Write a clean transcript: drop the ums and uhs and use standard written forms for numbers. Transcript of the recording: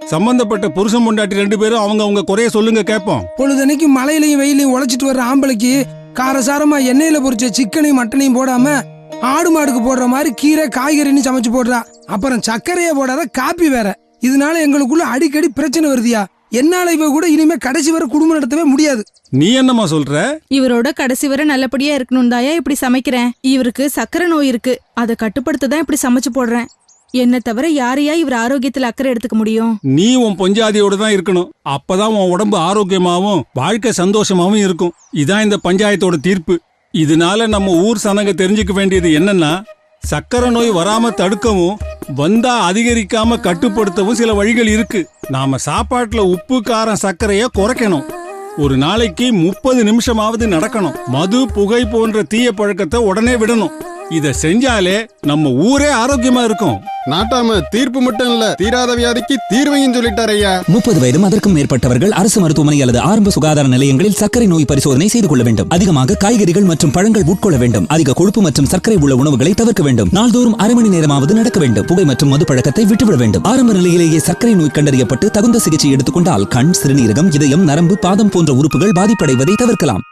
சம்பந்தப்பட்ட புருஷன் பொண்டாட்டி 2 பேரும் அவங்க குறைய சொல்லுங்க கேட்போம். பொழுதனைக்கு மழையிலையும் வெயிலையும் உழைச்சிட்டு வர்ற ஆம்பளைக்கு காரசாரமா எண்ணெயில பொரிச்ச சிக்கனையும் மட்டனையும் போடாம ஆடு மாடுக்கு போடுற மாதிரி கீரை காய்கறின்னு சமைச்சு போடுறா. அப்புறம் சர்க்கரையே போடாத காப்பி வேற. இதனால எங்களுக்குள்ள அடிக்கடி பிரச்சனை வருதியா. என்னால இவ கூட இனிமே கடைசி வரை குடும்பம் நடத்தவே முடியாது. நீ என்னமா சொல்ற? இவரோட கடைசி வரை நல்லபடியா இருக்கணும் தாயா இப்படி சமைக்கிறேன். இவருக்கு சக்கரை நோய் இருக்கு, அதை கட்டுப்படுத்த தான் இப்படி சமைச்சு போடுறேன். என்ன தவிர யாரையா இவர் ஆரோக்கியத்துல அக்கறை எடுத்துக்க முடியும்? நீ உன் பொஞ்சாதியோட தான் இருக்கணும். அப்பதான் உன் உடம்பு ஆரோக்கியமாவும் வாழ்க்கை சந்தோஷமாவும் இருக்கும். இதான் இந்த பஞ்சாயத்தோட தீர்ப்பு. இதனால நம்ம ஊர் சனங்க தெரிஞ்சுக்க வேண்டியது என்னன்னா, சக்கரை நோய் வராம தடுக்கவும் வந்தா அதிகரிக்காம கட்டுப்படுத்தவும் சில வழிகள் இருக்கு. நாம சாப்பாட்டுல உப்பு காரம் சர்க்கரைய குறைக்கணும். ஒரு நாளைக்கு 30 நிமிஷமாவது நடக்கணும். மது புகை போன்ற தீய பழக்கத்தை உடனே விடணும். இத செஞ்சாலே நம்ம ஊரே ஆரோக்கியமா இருக்கும். நாட்டாம தீர்ப்பு மட்டும் இல்ல, தீராத வியாதிக்கு தீர்வையும் சொல்லிட்டார் ஐயா. 30 வயதும் அதற்கும் மேற்பட்டவர்கள் அரசு மருத்துவமனை அல்லது ஆரம்ப சுகாதார நிலையங்களில் சர்க்கரை நோய் பரிசோதனை செய்து கொள்ள வேண்டும். அதிகமாக காய்கறிகள் மற்றும் பழங்கள் உட்கொள்ள வேண்டும். அதிக கொழுப்பு மற்றும் சர்க்கரை உள்ள உணவுகளை தவிர்க்க வேண்டும். நாள்தோறும் அரை மணி நேரமாவது நடக்க வேண்டும். புகை மற்றும் மது பழக்கத்தை விட்டுவிட வேண்டும். ஆரம்ப நிலையிலேயே சர்க்கரை நோய் கண்டறியப்பட்டு தகுந்த சிகிச்சை எடுத்துக்கொண்டால் கண், சிறுநீரகம், இதயம், நரம்பு, பாதம் போன்ற உறுப்புகள் பாதிப்படைவதை தவிர்க்கலாம்.